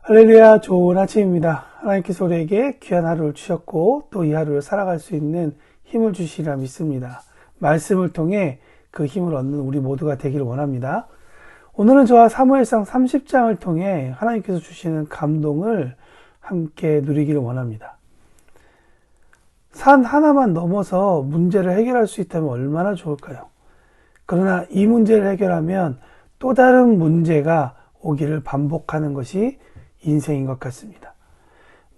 할렐루야, 좋은 아침입니다. 하나님께서 우리에게 귀한 하루를 주셨고 또 이 하루를 살아갈 수 있는 힘을 주시리라 믿습니다. 말씀을 통해 그 힘을 얻는 우리 모두가 되기를 원합니다. 오늘은 저와 사무엘상 30장을 통해 하나님께서 주시는 감동을 함께 누리기를 원합니다. 산 하나만 넘어서 문제를 해결할 수 있다면 얼마나 좋을까요? 그러나 이 문제를 해결하면 또 다른 문제가 오기를 반복하는 것이 인생인 것 같습니다.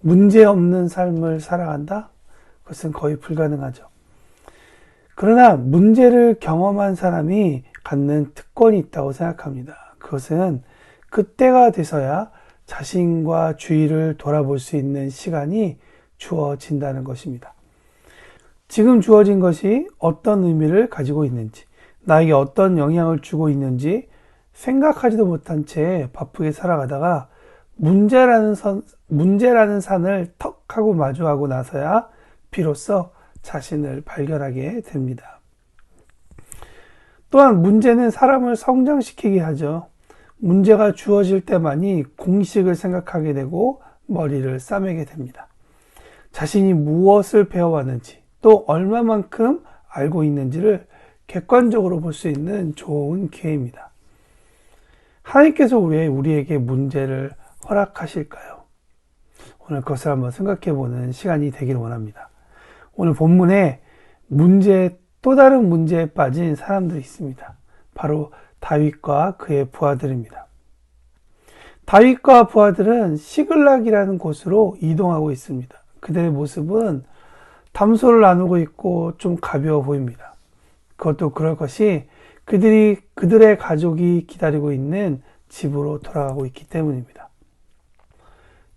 문제 없는 삶을 살아간다? 그것은 거의 불가능하죠. 그러나 문제를 경험한 사람이 갖는 특권이 있다고 생각합니다. 그것은 그때가 돼서야 자신과 주위를 돌아볼 수 있는 시간이 주어진다는 것입니다. 지금 주어진 것이 어떤 의미를 가지고 있는지, 나에게 어떤 영향을 주고 있는지 생각하지도 못한 채 바쁘게 살아가다가 문제라는 산을 턱 하고 마주하고 나서야 비로소 자신을 발견하게 됩니다. 또한 문제는 사람을 성장시키게 하죠. 문제가 주어질 때만이 공식을 생각하게 되고 머리를 싸매게 됩니다. 자신이 무엇을 배워왔는지 또 얼마만큼 알고 있는지를 객관적으로 볼 수 있는 좋은 기회입니다. 하나님께서 왜 우리에게 문제를 허락하실까요? 오늘 그것을 한번 생각해보는 시간이 되기를 원합니다. 오늘 본문에 또 다른 문제에 빠진 사람들이 있습니다. 바로 다윗과 그의 부하들입니다. 다윗과 부하들은 시글락이라는 곳으로 이동하고 있습니다. 그들의 모습은 담소를 나누고 있고 좀 가벼워 보입니다. 그것도 그럴 것이 그들의 가족이 기다리고 있는 집으로 돌아가고 있기 때문입니다.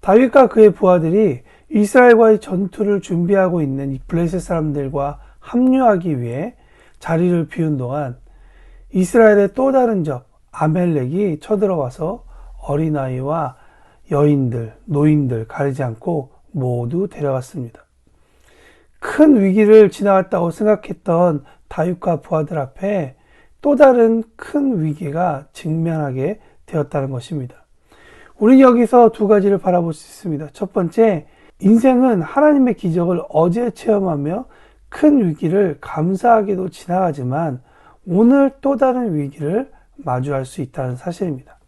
다윗과 그의 부하들이 이스라엘과의 전투를 준비하고 있는 이 블레셋 사람들과 합류하기 위해 자리를 비운 동안 이스라엘의 또 다른 적 아멜렉이 쳐들어와서 어린아이와 여인들, 노인들 가리지 않고 모두 데려갔습니다. 큰 위기를 지나갔다고 생각했던 다윗과 부하들 앞에 또 다른 큰 위기가 직면하게 되었다는 것입니다. 우리는 여기서 두 가지를 바라볼 수 있습니다. 첫 번째, 인생은 하나님의 기적을 어제 체험하며 큰 위기를 감사하게도 지나가지만 오늘 또 다른 위기를 마주할 수 있다는 사실입니다.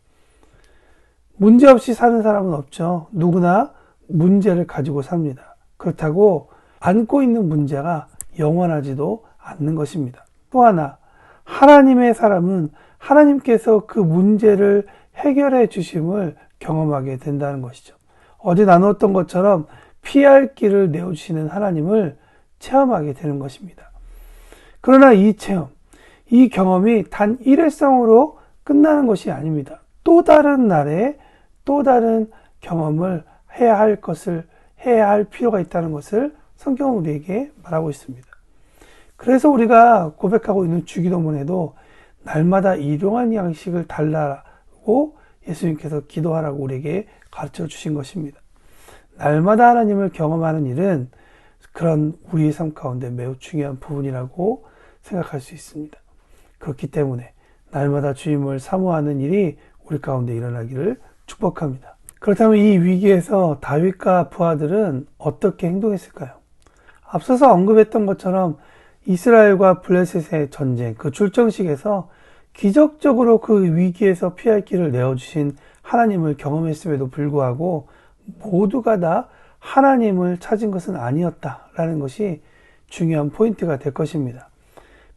문제 없이 사는 사람은 없죠. 누구나 문제를 가지고 삽니다. 그렇다고 안고 있는 문제가 영원하지도 않는 것입니다. 또 하나, 하나님의 사람은 하나님께서 그 문제를 해결해 주심을 경험하게 된다는 것이죠. 어제 나누었던 것처럼 피할 길을 내어주시는 하나님을 체험하게 되는 것입니다. 그러나 이 체험, 이 경험이 단 일회성으로 끝나는 것이 아닙니다. 또 다른 날에 또 다른 경험을 해야 할 필요가 있다는 것을 성경은 우리에게 말하고 있습니다. 그래서 우리가 고백하고 있는 주기도문에도 날마다 일용할 양식을 달라고 예수님께서 기도하라고 우리에게 가르쳐 주신 것입니다. 날마다 하나님을 경험하는 일은 그런 우리의 삶 가운데 매우 중요한 부분이라고 생각할 수 있습니다. 그렇기 때문에 날마다 주님을 사모하는 일이 우리 가운데 일어나기를 축복합니다. 그렇다면 이 위기에서 다윗과 부하들은 어떻게 행동했을까요? 앞서서 언급했던 것처럼 이스라엘과 블레셋의 전쟁, 그 출정식에서 기적적으로 그 위기에서 피할 길을 내어주신 하나님을 경험했음에도 불구하고 모두가 다 하나님을 찾은 것은 아니었다라는 것이 중요한 포인트가 될 것입니다.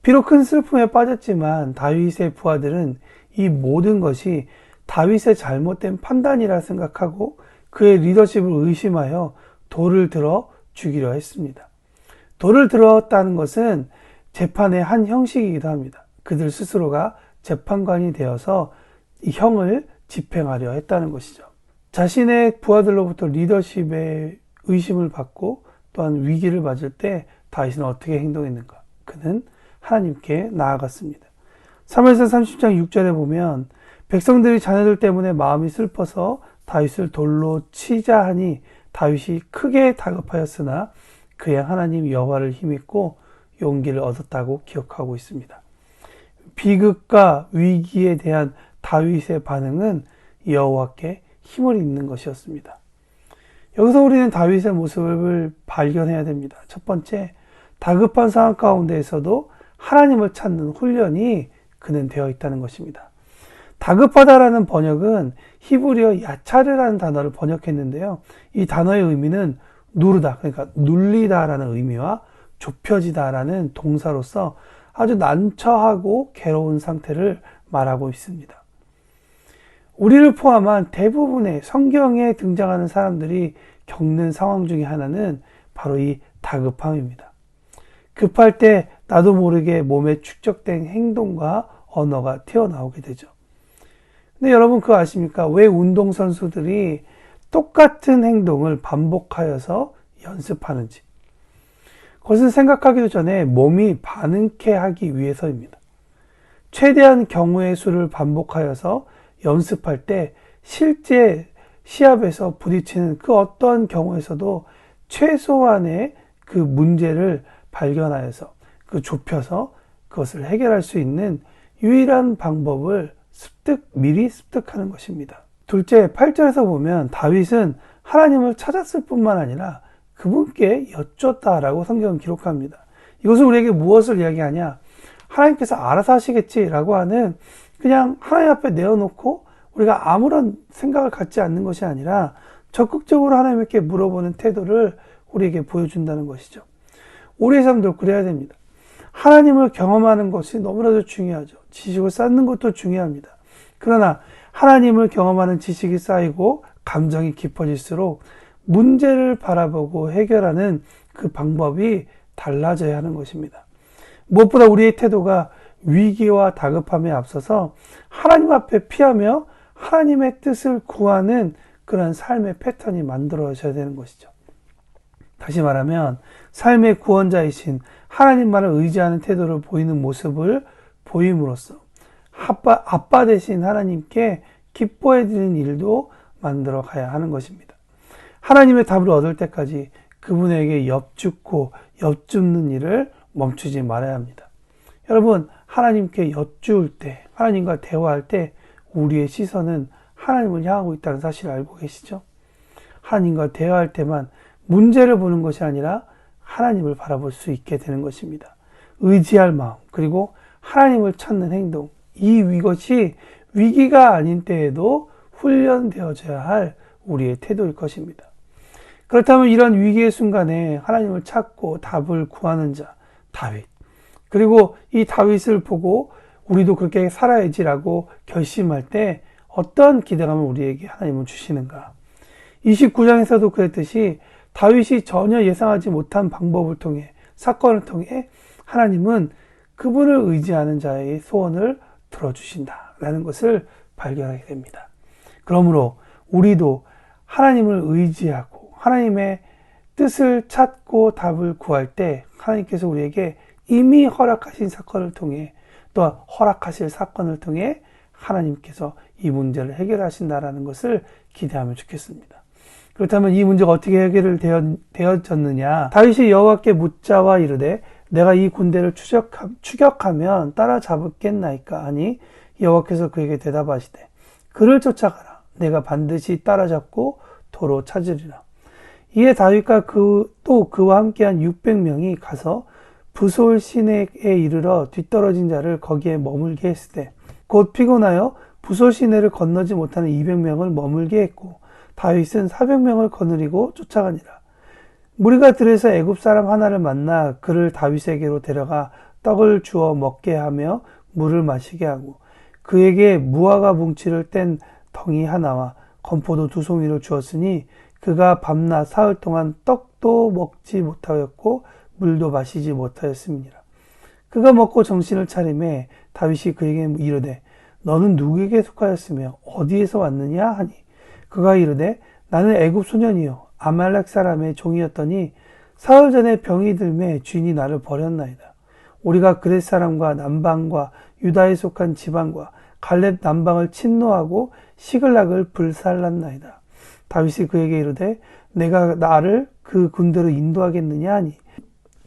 비록 큰 슬픔에 빠졌지만 다윗의 부하들은 이 모든 것이 다윗의 잘못된 판단이라 생각하고 그의 리더십을 의심하여 돌을 들어 죽이려 했습니다. 돌을 들었다는 것은 재판의 한 형식이기도 합니다. 그들 스스로가 재판관이 되어서 이 형을 집행하려 했다는 것이죠. 자신의 부하들로부터 리더십의 의심을 받고 또한 위기를 맞을 때 다윗은 어떻게 행동했는가? 그는 하나님께 나아갔습니다. 사무엘상 30장 6절에 보면 백성들이 자녀들 때문에 마음이 슬퍼서 다윗을 돌로 치자 하니 다윗이 크게 다급하였으나 그의 하나님 여호와를 힘입고 용기를 얻었다고 기억하고 있습니다. 비극과 위기에 대한 다윗의 반응은 여호와께 힘을 입는 것이었습니다. 여기서 우리는 다윗의 모습을 발견해야 됩니다. 첫 번째, 다급한 상황 가운데에서도 하나님을 찾는 훈련이 그는 되어 있다는 것입니다. 다급하다라는 번역은 히브리어 야차르라는 단어를 번역했는데요. 이 단어의 의미는 누르다, 그러니까 눌리다라는 의미와 좁혀지다라는 동사로서 아주 난처하고 괴로운 상태를 말하고 있습니다. 우리를 포함한 대부분의 성경에 등장하는 사람들이 겪는 상황 중에 하나는 바로 이 다급함입니다. 급할 때 나도 모르게 몸에 축적된 행동과 언어가 튀어나오게 되죠. 근데 여러분 그거 아십니까? 왜 운동선수들이 똑같은 행동을 반복하여서 연습하는지. 그것은 생각하기도 전에 몸이 반응케 하기 위해서입니다. 최대한 경우의 수를 반복하여서 연습할 때 실제 시합에서 부딪히는 그 어떠한 경우에서도 최소한의 그 문제를 발견하여서 좁혀서 그것을 해결할 수 있는 유일한 방법을 미리 습득하는 것입니다. 둘째, 8절에서 보면 다윗은 하나님을 찾았을 뿐만 아니라 그분께 여쭈었다라고 성경은 기록합니다. 이것은 우리에게 무엇을 이야기하냐? 하나님께서 알아서 하시겠지라고 하는 그냥 하나님 앞에 내어놓고 우리가 아무런 생각을 갖지 않는 것이 아니라 적극적으로 하나님께 물어보는 태도를 우리에게 보여준다는 것이죠. 우리의 삶도 그래야 됩니다. 하나님을 경험하는 것이 너무나도 중요하죠. 지식을 쌓는 것도 중요합니다. 그러나 하나님을 경험하는 지식이 쌓이고 감정이 깊어질수록 문제를 바라보고 해결하는 그 방법이 달라져야 하는 것입니다. 무엇보다 우리의 태도가 위기와 다급함에 앞서서 하나님 앞에 피하며 하나님의 뜻을 구하는 그런 삶의 패턴이 만들어져야 되는 것이죠. 다시 말하면 삶의 구원자이신 하나님만을 의지하는 태도를 보이는 모습을 보임으로써 아빠 되신 하나님께 기뻐해 드리는 일도 만들어 가야 하는 것입니다. 하나님의 답을 얻을 때까지 그분에게 엽죽고 엽줍는 일을 멈추지 말아야 합니다. 여러분, 하나님께 여쭈을 때, 하나님과 대화할 때 우리의 시선은 하나님을 향하고 있다는 사실을 알고 계시죠? 하나님과 대화할 때만 문제를 보는 것이 아니라 하나님을 바라볼 수 있게 되는 것입니다. 의지할 마음, 그리고 하나님을 찾는 행동, 이것이 위기가 아닌 때에도 훈련되어져야 할 우리의 태도일 것입니다. 그렇다면 이런 위기의 순간에 하나님을 찾고 답을 구하는 자, 다윗. 그리고 이 다윗을 보고 우리도 그렇게 살아야지라고 결심할 때 어떤 기대감을 우리에게 하나님은 주시는가. 29장에서도 그랬듯이 다윗이 전혀 예상하지 못한 방법을 통해, 사건을 통해 하나님은 그분을 의지하는 자의 소원을 들어주신다라는 것을 발견하게 됩니다. 그러므로 우리도 하나님을 의지하고 하나님의 뜻을 찾고 답을 구할 때 하나님께서 우리에게 이미 허락하신 사건을 통해 또 허락하실 사건을 통해 하나님께서 이 문제를 해결하신다라는 것을 기대하면 좋겠습니다. 그렇다면 이 문제가 어떻게 해결을 되어졌느냐? 다윗이 여호와께 묻자와 이르되 내가 이 군대를 추격하면 따라잡겠나이까 하니 여호와께서 그에게 대답하시되 그를 쫓아가라. 내가 반드시 따라잡고 도로 찾으리라. 이에 다윗과 그와 함께한 600명이 가서 부솔 시내에 이르러 뒤떨어진 자를 거기에 머물게 했으되 곧 피곤하여 부솔 시내를 건너지 못하는 200명을 머물게 했고 다윗은 400명을 거느리고 쫓아가니라. 무리가 들에서 애굽 사람 하나를 만나 그를 다윗에게로 데려가 떡을 주어 먹게 하며 물을 마시게 하고 그에게 무화과 뭉치를 뗀 덩이 하나와 건포도 2송이를 주었으니 그가 밤낮 사흘 동안 떡도 먹지 못하였고 물도 마시지 못하였음이니라. 그가 먹고 정신을 차리매 다윗이 그에게 이르되 너는 누구에게 속하였으며 어디에서 왔느냐 하니 그가 이르되 나는 애굽 소년이요 아말렉 사람의 종이었더니 사흘 전에 병이 들매 주인이 나를 버렸나이다. 우리가 그렛 사람과 남방과 유다에 속한 지방과 갈렙 남방을 침노하고 시글락을 불살랐나이다. 다윗이 그에게 이르되 내가 나를 그 군대로 인도하겠느냐 하니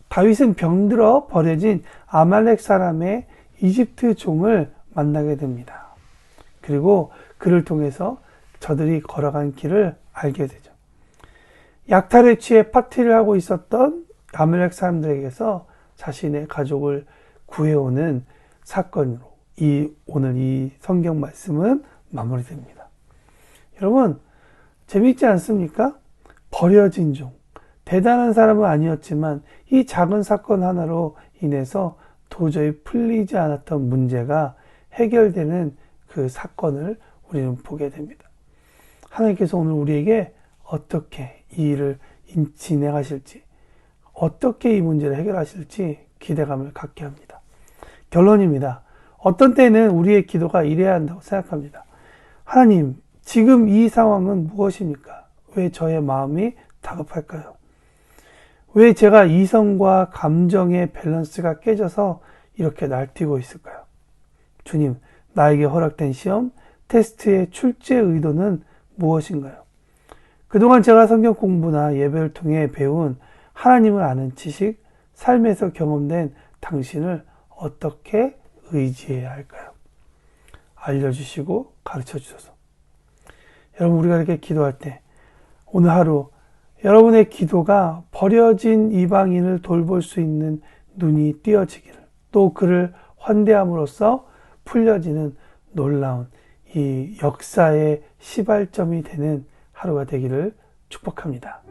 다윗은 병들어 버려진 아말렉 사람의 이집트 종을 만나게 됩니다. 그리고 그를 통해서 저들이 걸어간 길을 알게 되죠. 약탈에 취해 파티를 하고 있었던 아말렉 사람들에게서 자신의 가족을 구해오는 사건으로 오늘 이 성경 말씀은 마무리됩니다. 여러분, 재미있지 않습니까? 버려진 종. 대단한 사람은 아니었지만 이 작은 사건 하나로 인해서 도저히 풀리지 않았던 문제가 해결되는 그 사건을 우리는 보게 됩니다. 하나님께서 오늘 우리에게 어떻게 이 일을 진행하실지, 어떻게 이 문제를 해결하실지 기대감을 갖게 합니다. 결론입니다. 어떤 때는 우리의 기도가 이래야 한다고 생각합니다. 하나님, 지금 이 상황은 무엇입니까? 왜 저의 마음이 다급할까요? 왜 제가 이성과 감정의 밸런스가 깨져서 이렇게 날뛰고 있을까요? 주님, 나에게 허락된 시험, 테스트의 출제 의도는 무엇인가요? 그동안 제가 성경 공부나 예배를 통해 배운 하나님을 아는 지식, 삶에서 경험된 당신을 어떻게 의지해야 할까요? 알려주시고 가르쳐 주셔서. 여러분, 우리가 이렇게 기도할 때 오늘 하루 여러분의 기도가 버려진 이방인을 돌볼 수 있는 눈이 띄어지기를, 또 그를 환대함으로써 풀려지는 놀라운 이 역사의 시발점이 되는 하루가 되기를 축복합니다.